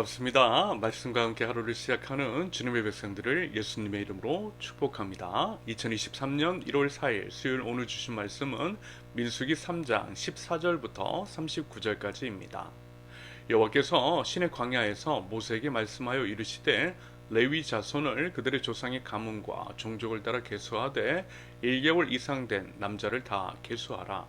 반갑습니다. 말씀과 함께 하루를 시작하는 주님의 백성들을 예수님의 이름으로 축복합니다. 2023년 1월 4일 수요일 오늘 주신 말씀은 민수기 3장 14절부터 39절까지입니다. 여호와께서 시내 광야에서 모세에게 말씀하여 이르시되 레위 자손을 그들의 조상의 가문과 종족을 따라 계수하되 1개월 이상 된 남자를 다 계수하라.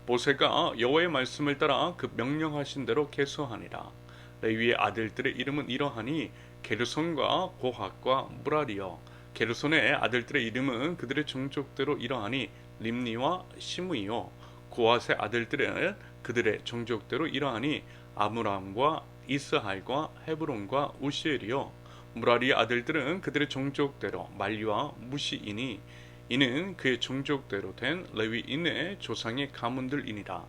모세가 여호와의 말씀을 따라 그 명령하신 대로 계수하니라. 레위의 아들들의 이름은 이러하니 게르손과 고핫과 무라리요. 게르손의 아들들의 이름은 그들의 종족대로 이러하니 림니와 시므이요. 고핫의 아들들은 그들의 종족대로 이러하니 아므람과 이스할과 헤브론과 우시엘이요. 무라리의 아들들은 그들의 종족대로 말리와 무시이니 이는 그의 종족대로 된 레위인의 조상의 가문들이니라.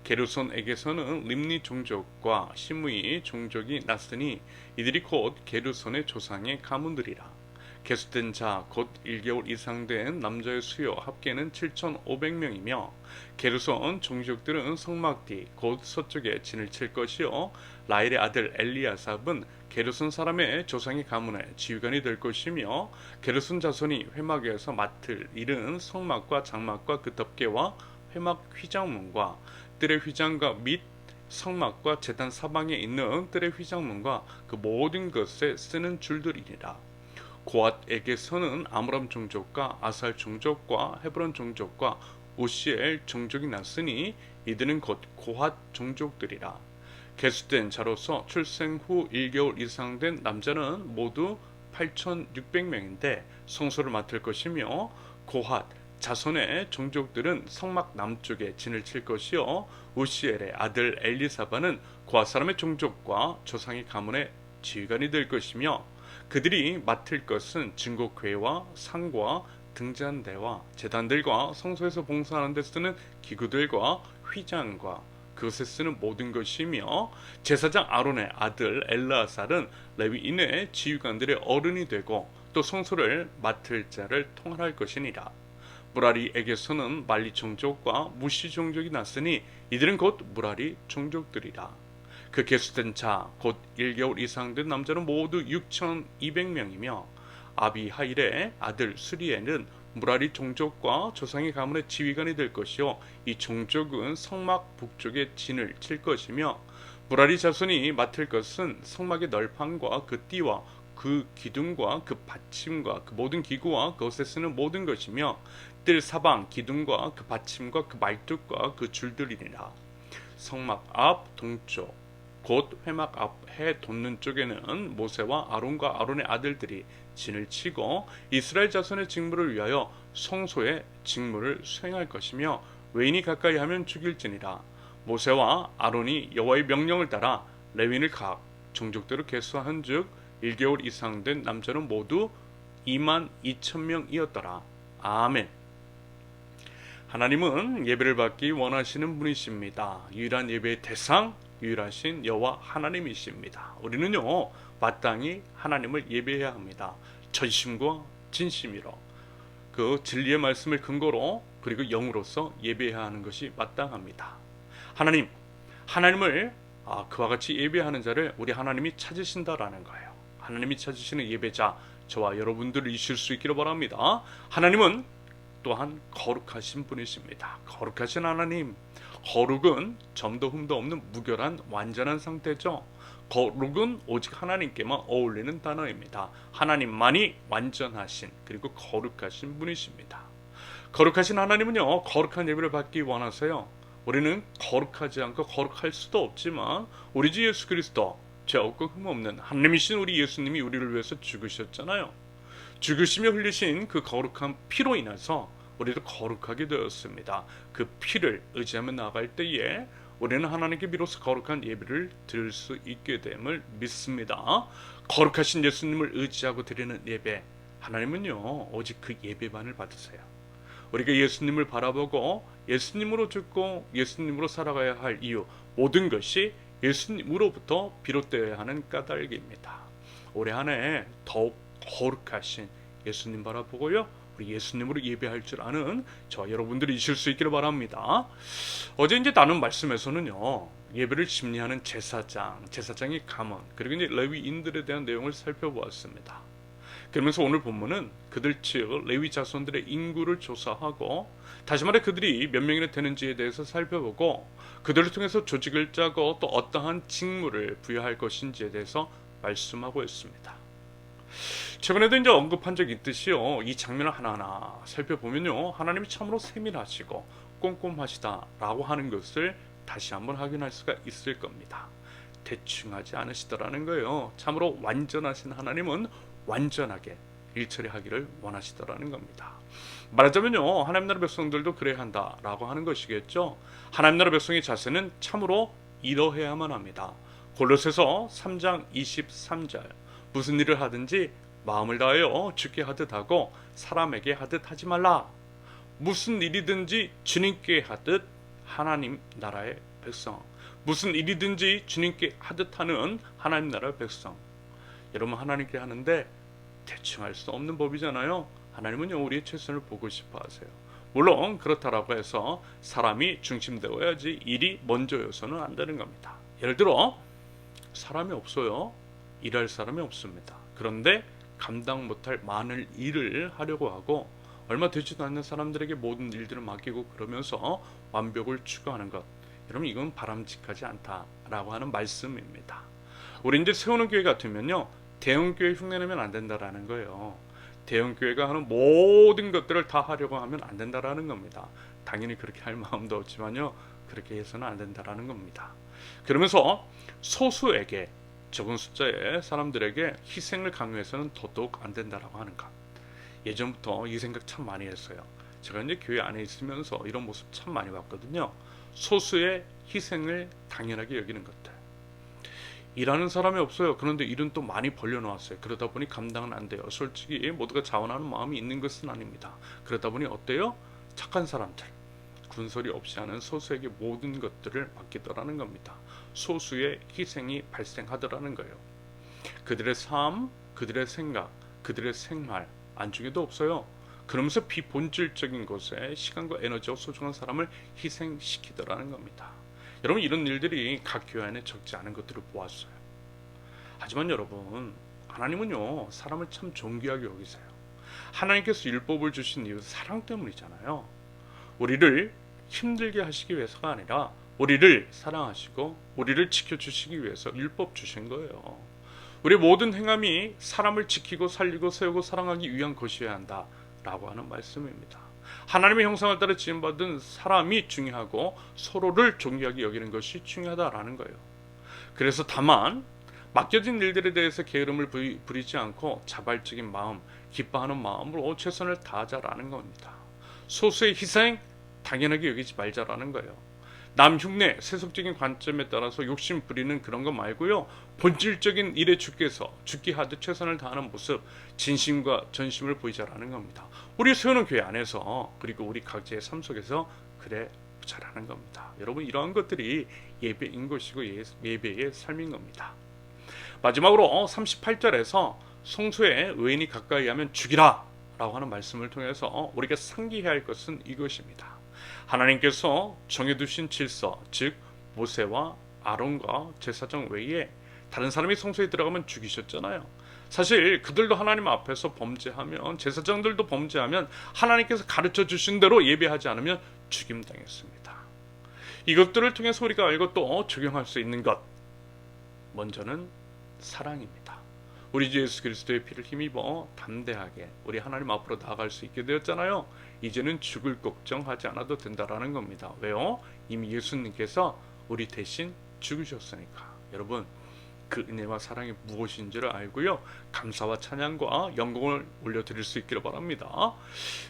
게르손에게서는 림니 종족과 시므이 종족이 났으니 이들이 곧 게르손의 조상의 가문들이라. 계수된 자 곧 1개월 이상 된 남자의 수요 합계는 7,500명이며 게르손 종족들은 성막 뒤 곧 서쪽에 진을 칠 것이요 라헬의 아들 엘리아삽은 게르손 사람의 조상의 가문의 지휘관이 될 것이며 게르손 자손이 회막에서 맡을 일은 성막과 장막과 그 덮개와 회막 휘장문과 뜰의 휘장과 및 성막과 제단 사방에 있는 뜰의 휘장문과 그 모든 것에 쓰는 줄들이니라. 고핫에게서는 아므람 종족과 아살 종족과 헤브론 종족과 우시엘 종족이 났으니 이들은 곧 고핫 종족들이라. 계수된 자로서 출생 후 1개월 이상 된 남자는 모두 8,600명인데 성소를 맡을 것이며 고핫 자손의 종족들은 성막 남쪽에 진을 칠 것이요 우시엘의 아들 엘리사바는 고핫 사람의 종족과 조상의 가문의 지휘관이 될 것이며 그들이 맡을 것은 증거궤와 상과 등잔대와 제단들과 성소에서 봉사하는 데 쓰는 기구들과 휘장과 그것에 쓰는 모든 것이며 제사장 아론의 아들 엘르아살은 레위인의 지휘관들의 어른이 되고 또 성소를 맡을 자를 통할할 것이니라. 무라리에게서는 말리 종족과 무시 종족이 났으니 이들은 곧 무라리 종족들이라. 그 계수된 자 곧 1개월 이상 된 남자는 모두 6,200명이며 아비하일의 아들 수리에는 무라리 종족과 조상의 가문의 지휘관이 될 것이요 이 종족은 성막 북쪽에 진을 칠 것이며 무라리 자손이 맡을 것은 성막의 널판과 그 띠와 그 기둥과 그 받침과 그 모든 기구와 그것에 쓰는 모든 것이며 뜰 사방 기둥과 그 받침과 그 말뚝과 그 줄들이니라. 성막 앞 동쪽 곧 회막 앞 해 돋는 쪽에는 모세와 아론과 아론의 아들들이 진을 치고 이스라엘 자손의 직무를 위하여 성소의 직무를 수행할 것이며 외인이 가까이 하면 죽일지니라. 모세와 아론이 여호와의 명령을 따라 레위인을 각 종족대로 계수한즉 1개월 이상 된 남자는 모두 22,000명이었더라. 아멘. 하나님은 예배를 받기 원하시는 분이십니다. 유일한 예배의 대상, 유일하신 여호와 하나님이십니다. 우리는요 마땅히 하나님을 예배해야 합니다. 전심과 진심으로 그 진리의 말씀을 근거로 그리고 영으로서 예배해야 하는 것이 마땅합니다. 하나님을 그와 같이 예배하는 자를 우리 하나님이 찾으신다라는 거예요. 하나님이 찾으시는 예배자 저와 여러분들을 이실 수 있기를 바랍니다. 하나님은 또한 거룩하신 분이십니다. 거룩하신 하나님, 거룩은 점도 흠도 없는 무결한 완전한 상태죠. 거룩은 오직 하나님께만 어울리는 단어입니다. 하나님만이 완전하신 그리고 거룩하신 분이십니다. 거룩하신 하나님은요 거룩한 예배를 받기 원하세요. 우리는 거룩하지 않고 거룩할 수도 없지만 우리 주 예수 그리스도 죄 없고 흠 없는 하나님이신 우리 예수님이 우리를 위해서 죽으셨잖아요. 죽으시며 흘리신 그 거룩한 피로 인해서 우리도 거룩하게 되었습니다. 그 피를 의지하며 나아갈 때에 우리는 하나님께 비로소 거룩한 예배를 드릴 수 있게 됨을 믿습니다. 거룩하신 예수님을 의지하고 드리는 예배, 하나님은요 오직 그 예배만을 받으세요. 우리가 예수님을 바라보고 예수님으로 죽고 예수님으로 살아가야 할 이유, 모든 것이 예수님으로부터 비롯되어야 하는 까닭입니다. 올해 한 해 더욱 거룩하신 예수님 바라보고요 우리 예수님으로 예배할 줄 아는 저 여러분들이실 수 있기를 바랍니다. 어제 이제 나눈 말씀에서는요, 예배를 심리하는 제사장의 감언, 그리고 이제 레위인들에 대한 내용을 살펴보았습니다. 그러면서 오늘 본문은 그들 즉 레위 자손들의 인구를 조사하고, 다시 말해 그들이 몇 명이나 되는지에 대해서 살펴보고, 그들을 통해서 조직을 짜고 또 어떠한 직무를 부여할 것인지에 대해서 말씀하고 있습니다. 최근에도 이제 언급한 적이 있듯이요, 이 장면을 하나하나 살펴보면요, 하나님이 참으로 세밀하시고 꼼꼼하시다라고 하는 것을 다시 한번 확인할 수가 있을 겁니다. 대충 하지 않으시더라는 거예요. 참으로 완전하신 하나님은 완전하게 일처리 하기를 원하시더라는 겁니다. 말하자면요, 하나님 나라 백성들도 그래야 한다라고 하는 것이겠죠. 하나님 나라 백성의 자세는 참으로 이러해야만 합니다. 골로새서 3장 23절, 무슨 일을 하든지 마음을 다하여 주께 하듯 하고 사람에게 하듯 하지 말라. 무슨 일이든지 주님께 하듯 하나님 나라의 백성, 무슨 일이든지 주님께 하듯 하는 하나님 나라의 백성. 여러분, 하나님께 하는데 대충 할 수 없는 법이잖아요. 하나님은요, 우리의 최선을 보고 싶어 하세요. 물론 그렇다라고 해서 사람이 중심되어야지 일이 먼저여서는 안 되는 겁니다. 예를 들어 사람이 없어요. 일할 사람이 없습니다. 그런데 감당 못할 많은 일을 하려고 하고 얼마 되지도 않는 사람들에게 모든 일들을 맡기고 그러면서 완벽을 추구하는 것, 여러분 이건 바람직하지 않다라고 하는 말씀입니다. 우리 이제 세우는 교회 같으면요, 대형교회 흉내내면 안 된다라는 거예요. 대형교회가 하는 모든 것들을 다 하려고 하면 안 된다라는 겁니다. 당연히 그렇게 할 마음도 없지만요, 그렇게 해서는 안 된다라는 겁니다. 그러면서 소수에게, 적은 숫자의 사람들에게 희생을 강요해서는 더더욱 안 된다라고 하는 것. 예전부터 이 생각 참 많이 했어요. 제가 이제 교회 안에 있으면서 이런 모습 참 많이 봤거든요. 소수의 희생을 당연하게 여기는 것들. 일하는 사람이 없어요. 그런데 일은 또 많이 벌려놓았어요. 그러다 보니 감당은 안 돼요. 솔직히 모두가 자원하는 마음이 있는 것은 아닙니다. 그러다 보니 어때요? 착한 사람들, 군소리 없이 하는 소수에게 모든 것들을 맡기더라는 겁니다. 소수의 희생이 발생하더라는 거예요. 그들의 삶, 그들의 생각, 그들의 생활 안중에도 없어요. 그러면서 비본질적인 것에 시간과 에너지와 소중한 사람을 희생시키더라는 겁니다. 여러분, 이런 일들이 각 교회 안에 적지 않은 것들을 보았어요. 하지만 여러분, 하나님은요, 사람을 참 존귀하게 여기세요. 하나님께서 율법을 주신 이유 사랑 때문이잖아요. 우리를 힘들게 하시기 위해서가 아니라 우리를 사랑하시고 우리를 지켜주시기 위해서 율법 주신 거예요. 우리 모든 행함이 사람을 지키고 살리고 세우고 사랑하기 위한 것이어야 한다라고 하는 말씀입니다. 하나님의 형상을 따라 지음받은 사람이 중요하고 서로를 존귀하게 여기는 것이 중요하다라는 거예요. 그래서 다만 맡겨진 일들에 대해서 게으름을 부리지 않고 자발적인 마음, 기뻐하는 마음으로 최선을 다하자라는 겁니다. 소수의 희생 당연하게 여기지 말자라는 거예요. 남 흉내, 세속적인 관점에 따라서 욕심 부리는 그런 거 말고요, 본질적인 일에 주께서 죽기 하듯 최선을 다하는 모습, 진심과 전심을 보이자라는 겁니다. 우리 세우는 교회 안에서, 그리고 우리 각자의 삶 속에서 그래 보자라는 겁니다. 여러분, 이러한 것들이 예배인 것이고 예배의 삶인 겁니다. 마지막으로 38절에서 성소에 의인이 가까이 하면 죽이라 라고 하는 말씀을 통해서 우리가 상기해야 할 것은 이것입니다. 하나님께서 정해두신 질서, 즉 모세와 아론과 제사장 외에 다른 사람이 성소에 들어가면 죽이셨잖아요. 사실 그들도 하나님 앞에서 범죄하면, 제사장들도 범죄하면 하나님께서 가르쳐 주신 대로 예배하지 않으면 죽임당했습니다. 이것들을 통해서 우리가 알고 또 적용할 수 있는 것, 먼저는 사랑입니다. 우리 주 예수 그리스도의 피를 힘입어 담대하게 우리 하나님 앞으로 나아갈 수 있게 되었잖아요. 이제는 죽을 걱정하지 않아도 된다라는 겁니다. 왜요? 이미 예수님께서 우리 대신 죽으셨으니까. 여러분, 그 은혜와 사랑이 무엇인 줄 알고요, 감사와 찬양과 영광을 올려드릴 수 있기를 바랍니다.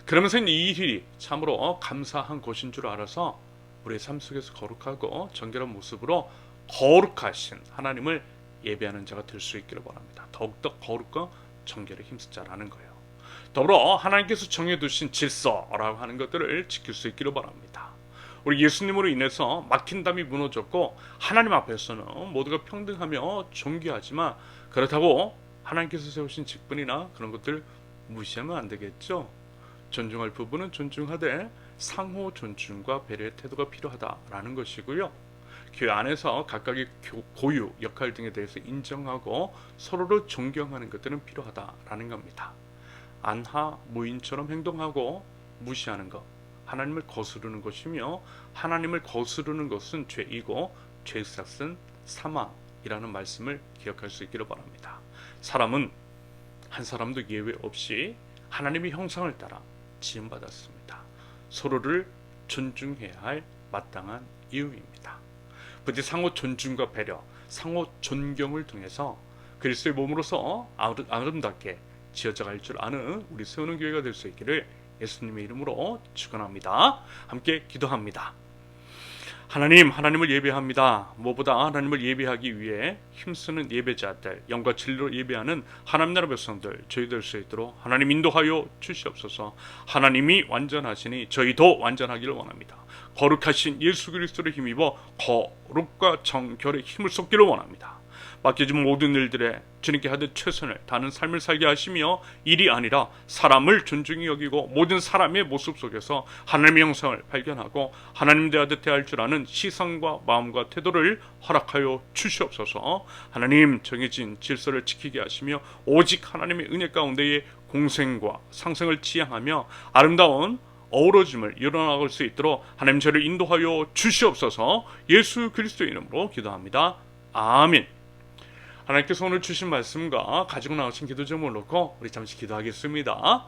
그러면서 이 일이 참으로 감사한 것인 줄 알아서 우리의 삶 속에서 거룩하고 정결한 모습으로 거룩하신 하나님을 예배하는 자가 될 수 있기를 바랍니다. 더욱더 거룩과 정결에 힘쓰자라는 거예요. 더불어 하나님께서 정해두신 질서라고 하는 것들을 지킬 수 있기를 바랍니다. 우리 예수님으로 인해서 막힌 담이 무너졌고 하나님 앞에서는 모두가 평등하며 존귀하지만, 그렇다고 하나님께서 세우신 직분이나 그런 것들 무시하면 안 되겠죠. 존중할 부분은 존중하되 상호 존중과 배려의 태도가 필요하다라는 것이고요. 교회 안에서 각각의 고유, 역할 등에 대해서 인정하고 서로를 존경하는 것들은 필요하다라는 겁니다. 안하 무인처럼 행동하고 무시하는 것, 하나님을 거스르는 것이며, 하나님을 거스르는 것은 죄이고 죄의 삭은 사망이라는 말씀을 기억할 수 있기를 바랍니다. 사람은 한 사람도 예외 없이 하나님의 형상을 따라 지음받았습니다. 서로를 존중해야 할 마땅한 이유입니다. 부디 상호 존중과 배려, 상호 존경을 통해서 그리스도의 몸으로서 아름답게 지어져 갈 줄 아는 우리 세우는 교회가 될 수 있기를 예수님의 이름으로 축원합니다. 함께 기도합니다. 하나님을 예배합니다. 무엇보다 하나님을 예배하기 위해 힘쓰는 예배자들, 영과 진리로 예배하는 하나님 나라 백성들 저희 될 수 있도록 하나님 인도하여 주시옵소서. 하나님이 완전하시니 저희도 완전하기를 원합니다. 거룩하신 예수 그리스도를 힘입어 거룩과 정결의 힘을 쏟기를 원합니다. 맡겨진 모든 일들에 주님께 하듯 최선을 다하는 삶을 살게 하시며, 일이 아니라 사람을 존중히 여기고 모든 사람의 모습 속에서 하나님의 형상을 발견하고 하나님 대하듯 대할 줄 아는 시선과 마음과 태도를 허락하여 주시옵소서. 하나님 정해진 질서를 지키게 하시며 오직 하나님의 은혜 가운데에 공생과 상생을 지향하며 아름다운 어우러짐을 이뤄나갈 수 있도록 하나님 저를 인도하여 주시옵소서. 예수 그리스도의 이름으로 기도합니다. 아멘. 하나님께서 오늘 주신 말씀과 가지고 나오신 기도 제목을 놓고 우리 잠시 기도하겠습니다.